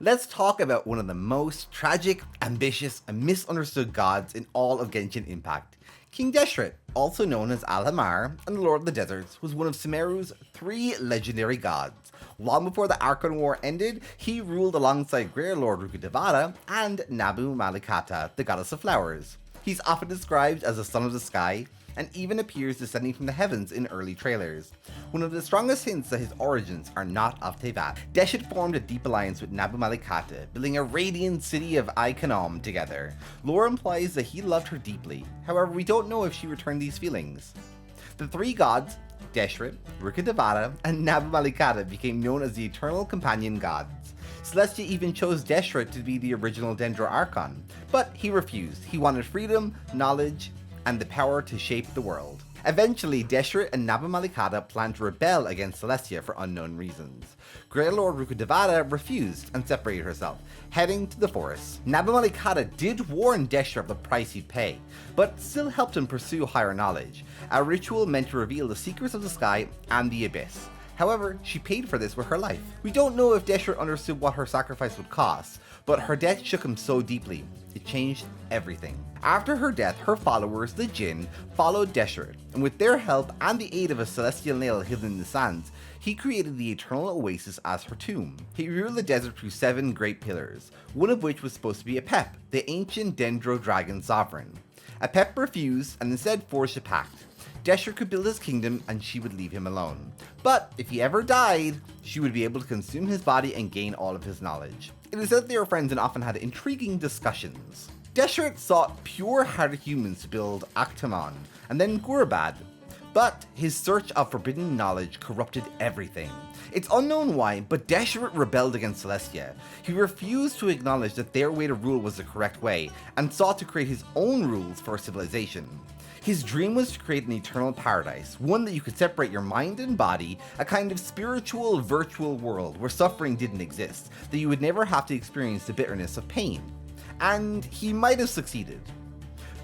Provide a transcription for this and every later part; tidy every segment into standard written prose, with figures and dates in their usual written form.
let's talk about one of the most tragic, ambitious, and misunderstood gods in all of Genshin Impact. King Deshret, also known as Alhamar and the Lord of the Deserts, was one of Sumeru's 3 legendary gods. Long before the Archon War ended, he ruled alongside Greater Lord Rukkhadevata and Nabu Malikata, the goddess of flowers. He's often described as the son of the sky, and even appears descending from the heavens in early trailers. One of the strongest hints that his origins are not of Teyvat. Deshret formed a deep alliance with Nabu Malikata, building a radiant city of Ikanom together. Lore implies that he loved her deeply, however we don't know if she returned these feelings. The 3 gods, Deshret, Rukkhadevata, and Nabu Malikata, became known as the Eternal Companion Gods. Celestia even chose Deshret to be the original Dendro Archon, but he refused. He wanted freedom, knowledge, and the power to shape the world. Eventually, Deshret and Nabu Malikata planned to rebel against Celestia for unknown reasons. Greater Lord Rukkhadevata refused and separated herself, heading to the forest. Nabu Malikata did warn Deshret of the price he'd pay, but still helped him pursue higher knowledge, a ritual meant to reveal the secrets of the sky and the abyss. However, she paid for this with her life. We don't know if Deshret understood what her sacrifice would cost, but her death shook him so deeply, it changed everything. After her death, her followers, the Jinn, followed Deshret, and with their help and the aid of a celestial nail hidden in the sands, he created the Eternal Oasis as her tomb. He ruled the desert through 7 great pillars, one of which was supposed to be Apep, the ancient Dendro dragon sovereign. Apep refused and instead forged a pact. Deshret could build his kingdom and she would leave him alone. But if he ever died, she would be able to consume his body and gain all of his knowledge. It is said they were friends and often had intriguing discussions. Deshret sought pure-hearted humans to build Aktamon, and then Gurabad. But his search of forbidden knowledge corrupted everything. It's unknown why, but Deshret rebelled against Celestia. He refused to acknowledge that their way to rule was the correct way, and sought to create his own rules for civilization. His dream was to create an eternal paradise, one that you could separate your mind and body, a kind of spiritual, virtual world where suffering didn't exist, that you would never have to experience the bitterness of pain. And he might have succeeded.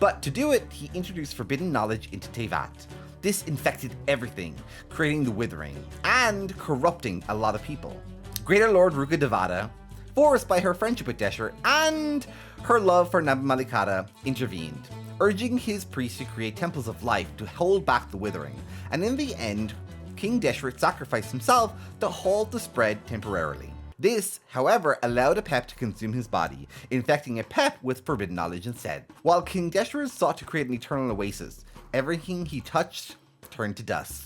But to do it, he introduced forbidden knowledge into Teyvat. This infected everything, creating the Withering, and corrupting a lot of people. Greater Lord Rukkhadevata, forced by her friendship with Deshret and her love for Nabu Malikata, intervened, urging his priests to create temples of life to hold back the Withering, and in the end, King Deshret sacrificed himself to halt the spread temporarily. This, however, allowed Apep to consume his body, infecting Apep with forbidden knowledge instead. While King Deshret sought to create an eternal oasis, everything he touched turned to dust.